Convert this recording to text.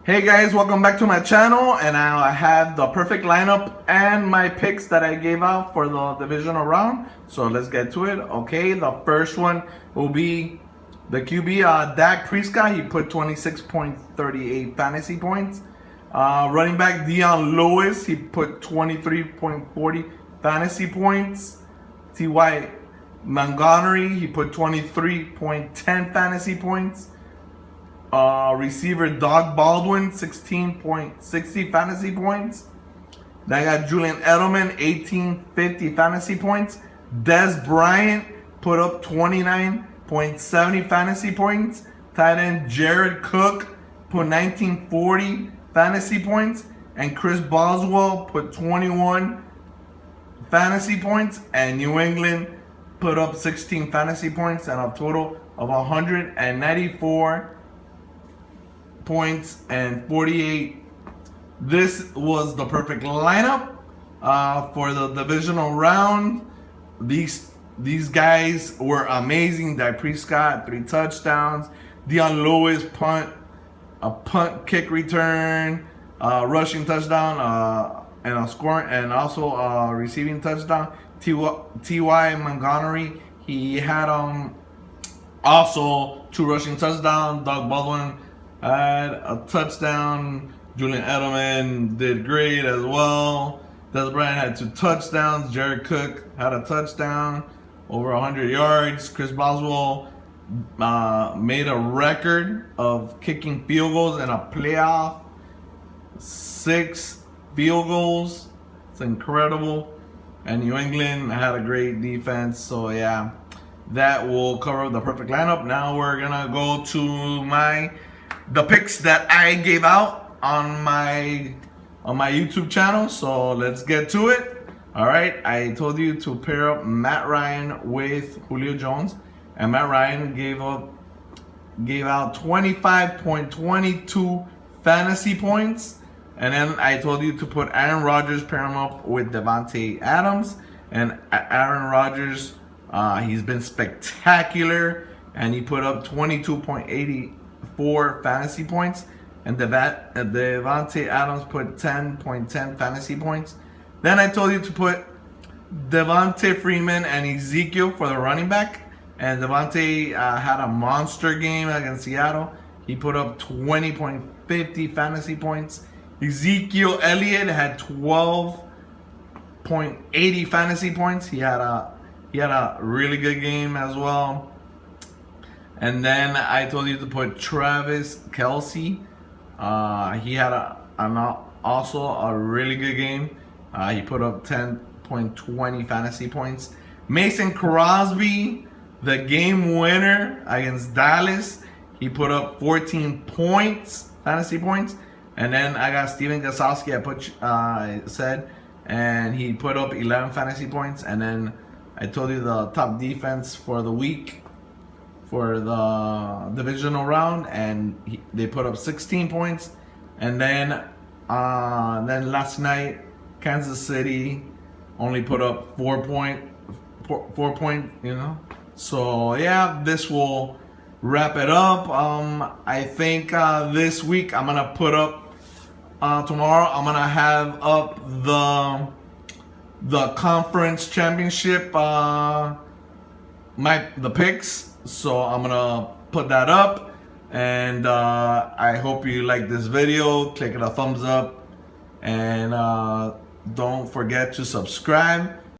Hey guys, welcome back to my channel, and now I have the perfect lineup and my picks that I gave out for the divisional round. So let's get to it. Okay, the first one will be the QB Dak Prescott. He put 26.38 fantasy points. Running back Dion Lewis, he put 23.40 fantasy points. T.Y. Montgomery, he put 23.10 fantasy points. Receiver Doug Baldwin, 16.60 fantasy points. Then I got Julian Edelman, 1850 fantasy points. Des Bryant put up 29.70 fantasy points. Tight end Jared Cook put 1940 fantasy points. And Chris Boswell put 21 fantasy points. And New England put up 16 fantasy points and a total of 194 points and 48. This was the perfect lineup for the divisional round. These guys were amazing. Dak Prescott, 3 touchdowns. Dion Lewis, a punt kick return, rushing touchdown, and a scoring, and also a receiving touchdown. T.Y. Montgomery, he had also 2 rushing touchdowns. Doug Baldwin had a touchdown. Julian Edelman did great as well. Des Bryant had 2 touchdowns. Jared Cook had a touchdown, over 100 yards. Chris Boswell made a record of kicking field goals in a playoff. 6 field goals. It's incredible. And New England had a great defense. So yeah, that will cover the perfect lineup. Now we're gonna go to the picks that I gave out on my YouTube channel. So let's get to it. All right, I told you to pair up Matt Ryan with Julio Jones, and Matt Ryan gave out 25.22 fantasy points. And then I told you to put Aaron Rodgers, pair him up with Davante Adams. And Aaron Rodgers, he's been spectacular, and he put up 22.84 fantasy points. And Davante Adams put 10.10 fantasy points. Then I told you to put Devontae Freeman and Ezekiel for the running back. And Devontae had a monster game against Seattle. He put up 20.50 fantasy points. Ezekiel Elliott had 12.80 fantasy points. He had a really good game as well. And then I told you to put Travis Kelce. He had also a really good game. He put up 10.20 fantasy points. Mason Crosby, the game winner against Dallas, he put up 14 points, fantasy points. And then I got Steven Gostkowski, I said, and he put up 11 fantasy points. And then I told you the top defense for the week for the divisional round, and they put up 16 points. And then last night, Kansas City only put up 4 point, So yeah, this will wrap it up. I think this week I'm gonna put up tomorrow. I'm gonna have up the conference championship, the picks. So I'm gonna put that up, and I hope you like this video. Click a thumbs up, and don't forget to subscribe.